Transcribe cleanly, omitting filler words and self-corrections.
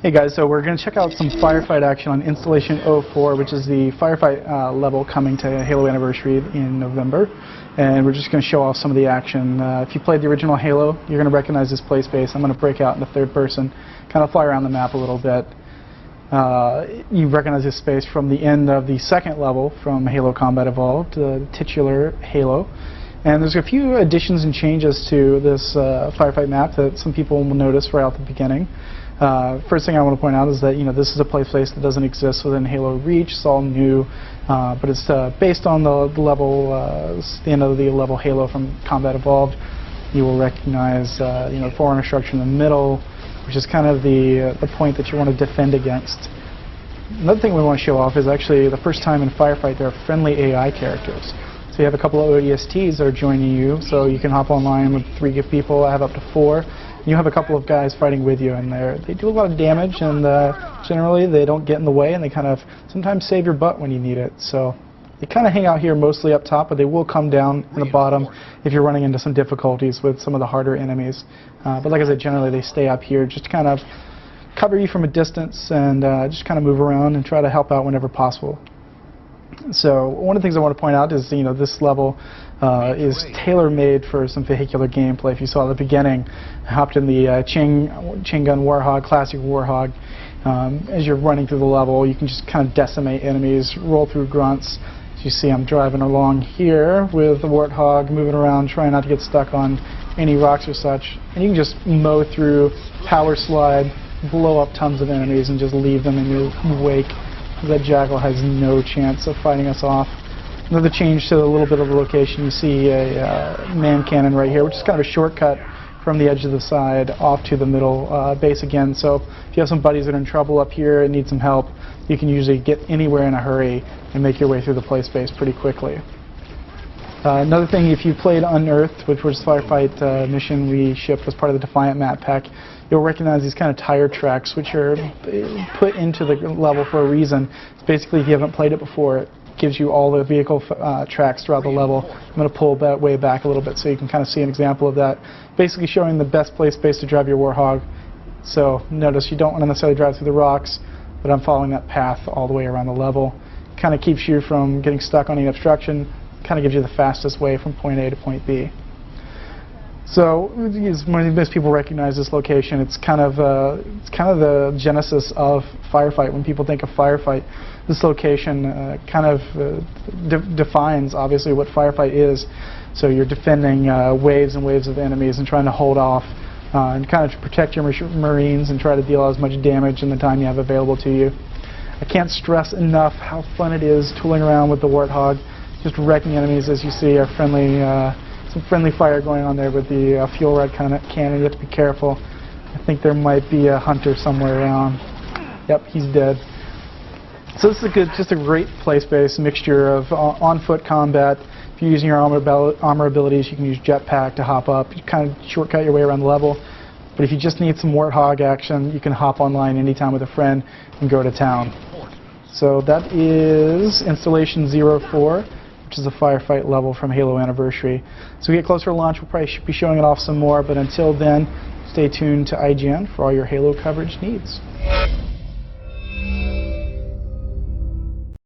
Hey guys, so we're going to check out some Firefight action on Installation 04, which is the Firefight level coming to Halo Anniversary in November. And we're just going to show off some of the action. If you played the original Halo, you're going to recognize this play space. I'm going to break out into third person, kind of fly around the map a little bit. You recognize this space from the end of the second level from Halo Combat Evolved, the titular Halo. And there's a few additions and changes to this Firefight map that some people will notice right out the beginning. First thing I want to point out is that this is a play space that doesn't exist within Halo Reach. It's all new, but it's based on the level, the end of the level Halo from Combat Evolved. You will recognize Forerunner structure in the middle, which is kind of the point that you want to defend against. Another thing we want to show off is actually the first time in Firefight there are friendly AI characters. So you have a couple of ODSTs that are joining you, so you can hop online with 3 people. I have up to 4. You have a couple of guys fighting with you, and they do a lot of damage, and generally they don't get in the way, and they kind of sometimes save your butt when you need it. So they kind of hang out here mostly up top, but they will come down in the bottom if you're running into some difficulties with some of the harder enemies. But like I said, generally they stay up here just to kind of cover you from a distance and just kind of move around and try to help out whenever possible. So one of the things I want to point out is this level is tailor-made for some vehicular gameplay. If you saw at the beginning, I hopped in the chain gun Warhog, classic Warhog. As you're running through the level, you can just kind of decimate enemies, roll through grunts. As you see, I'm driving along here with the Warthog, moving around, trying not to get stuck on any rocks or such. And you can just mow through, power slide, blow up tons of enemies, and just leave them in your wake. That Jackal has no chance of fighting us off. Another change to a little bit of the location, you see a man cannon right here, which is kind of a shortcut from the edge of the side off to the middle base again. So if you have some buddies that are in trouble up here and need some help, you can usually get anywhere in a hurry and make your way through the play space pretty quickly. Another thing, if you played Unearthed, which was the Firefight mission we shipped as part of the Defiant map pack, you'll recognize these kind of tire tracks, which are put into the level for a reason. It's basically, if you haven't played it before, it gives you all the vehicle tracks throughout the level. I'm going to pull that way back a little bit so you can kind of see an example of that. Basically showing the best play space to drive your Warthog. So notice you don't want to necessarily drive through the rocks, but I'm following that path all the way around the level. Kind of keeps you from getting stuck on any obstruction. Kind of gives you the fastest way from point A to point B. So most people recognize this location. It's kind of the genesis of Firefight. When people think of Firefight, this location kind of defines obviously what Firefight is. So you're defending waves and waves of enemies and trying to hold off and kind of protect your Marines and try to deal as much damage in the time you have available to you. I can't stress enough how fun it is tooling around with the Warthog, just wrecking enemies. As you see, our some friendly fire going on there with the fuel rod cannon. You have to be careful. I think there might be a hunter somewhere around. Yep, he's dead. So this is just a great play space, mixture of on-foot combat. If you're using your armor abilities, you can use jetpack to hop up. You kind of shortcut your way around the level. But if you just need some Warthog action, you can hop online anytime with a friend and go to town. So that is Installation 04. Which is a Firefight level from Halo Anniversary. So we get closer to launch, we'll probably be showing it off some more, but until then, stay tuned to IGN for all your Halo coverage needs.